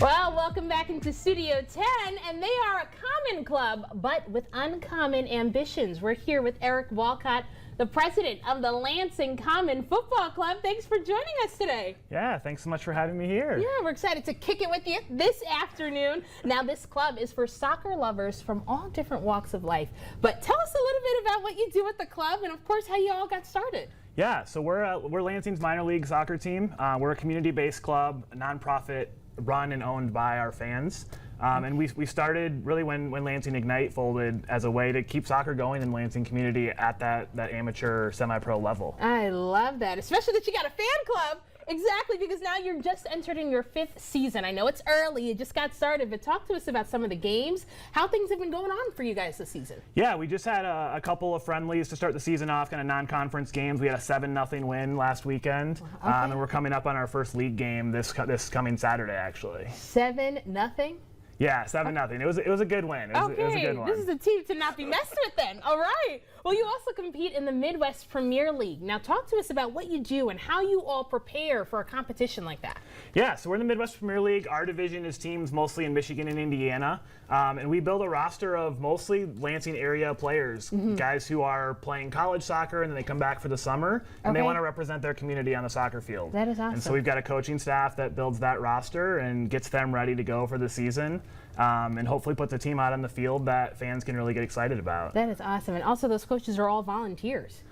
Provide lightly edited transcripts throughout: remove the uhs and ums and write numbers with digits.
Well, welcome back into Studio 10, and they are a common club, but with uncommon ambitions. We're here with Eric Walcott, the president of the Lansing Commons Football Club. Thanks for joining us today. Yeah, thanks so much for having me here. Yeah, we're excited to kick it with you this afternoon. Now, this club is for soccer lovers from all different walks of life. But tell us a little bit about what you do at the club and, of course, how you all got started. Yeah, so we're Lansing's minor league soccer team. We're a community-based club, a nonprofit run and owned by our fans. And we started really when Lansing Ignite folded as a way to keep soccer going in the Lansing community at that amateur semi-pro level. I love that, especially that you got a fan club. Exactly, because now you're just entered in your 5th season. I know it's early, you just got started, but talk to us about some of the games, how things have been going on for you guys this season. Yeah, we just had a couple of friendlies to start the season off, kind of non-conference games. We had a 7-0 win last weekend, okay. And we're coming up on our first league game this coming Saturday, actually. 7-0? Yeah, 7-0. It was a good win. It was a good one. This is a team to not be messed with then. All right. Well, you also compete in the Midwest Premier League. Now, talk to us about what you do and how you all prepare for a competition like that. Yeah, so we're in the Midwest Premier League. Our division is teams mostly in Michigan and Indiana, and we build a roster of mostly Lansing area players, guys who are playing college soccer and then they come back for the summer and they want to represent their community on the soccer field. That is awesome. And so we've got a coaching staff that builds that roster and gets them ready to go for the season. And hopefully puts a team out on the field that fans can really get excited about. That is awesome. And also those coaches are all volunteers.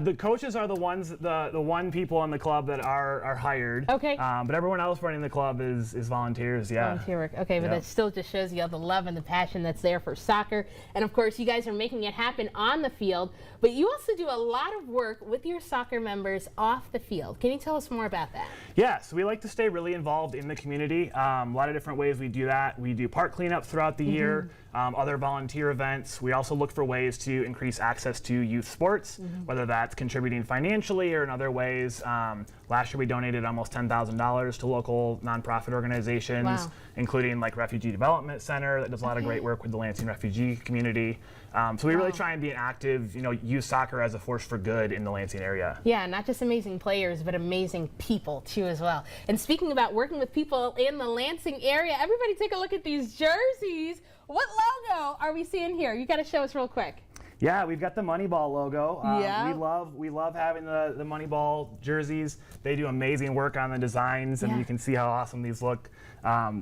The coaches are the ones, the one people in the club that are hired. Okay. But everyone else running the club is volunteers, yeah. Volunteer work. Okay, but that still just shows you all the love and the passion that's there for soccer. And of course, you guys are making it happen on the field, but you also do a lot of work with your soccer members off the field. Can you tell us more about that? Yeah, so we like to stay really involved in the community. A lot of different ways we do that. We do park cleanups throughout the year, other volunteer events. We also look for ways to increase access to youth sports, whether that's contributing financially or in other ways. Last year we donated almost $10,000 to local nonprofit organizations, including like Refugee Development Center that does a lot of great work with the Lansing refugee community. So we really try and be an active, use soccer as a force for good in the Lansing area. Yeah, not just amazing players, but amazing people too as well. And speaking about working with people in the Lansing area, everybody take a look at these jerseys. What logo are we seeing here? You got to show us real quick. Yeah, we've got the Moneyball logo. Yeah. We love having the Moneyball jerseys. They do amazing work on the designs, and you can see how awesome these look.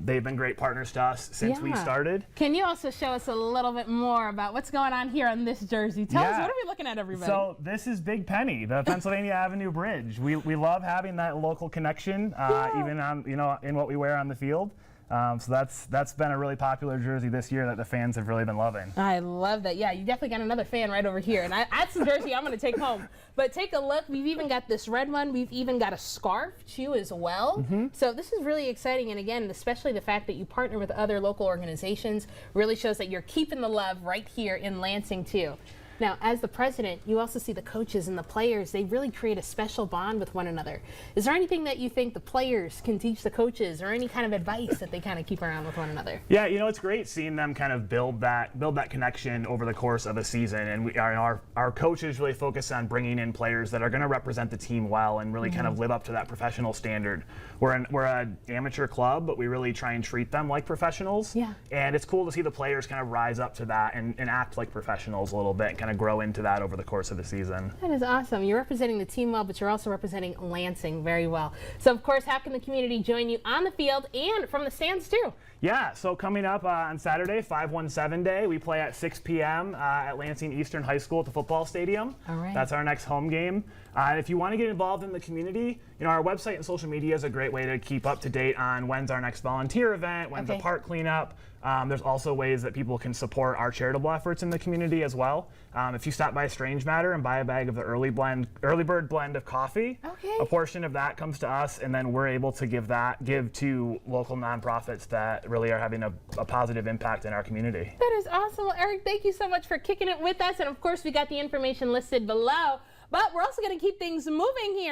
They've been great partners to us since we started. Can you also show us a little bit more about what's going on here on this jersey? Tell us, what are we looking at, everybody? So this is Big Penny, the Pennsylvania Avenue Bridge. We love having that local connection, even on in what we wear on the field. So that's been a really popular jersey this year that the fans have really been loving. I love that. Yeah, you definitely got another fan right over here. And that's the jersey I'm going to take home. But take a look. We've even got this red one. We've even got a scarf, too, as well. So this is really exciting. And, again, especially the fact that you partner with other local organizations really shows that you're keeping the love right here in Lansing, too. Now, as the president, you also see the coaches and the players. They really create a special bond with one another. Is there anything that you think the players can teach the coaches, or any kind of advice that they kind of keep around with one another? Yeah, it's great seeing them kind of build that connection over the course of a season. And our coaches really focus on bringing in players that are going to represent the team well and really kind of live up to that professional standard. We're an amateur club, but we really try and treat them like professionals. Yeah. And it's cool to see the players kind of rise up to that and act like professionals a little bit, and kind of grow into that over the course of the season. That is awesome. You're representing the team well, but you're also representing Lansing very well. So, of course, how can the community join you on the field and from the stands, too? Yeah, so coming up on Saturday, 517 Day, we play at 6 p.m. At Lansing Eastern High School at the football stadium. All right. That's our next home game. If you want to get involved in the community, our website and social media is a great way to keep up to date on when's our next volunteer event, when's the park cleanup. There's also ways that people can support our charitable efforts in the community as well. If you stop by Strange Matter and buy a bag of the early bird blend of coffee, a portion of that comes to us, and then we're able to give to local nonprofits that really are having a positive impact in our community. That is awesome. Well, Eric, thank you so much for kicking it with us. And of course, we got the information listed below, but we're also going to keep things moving here.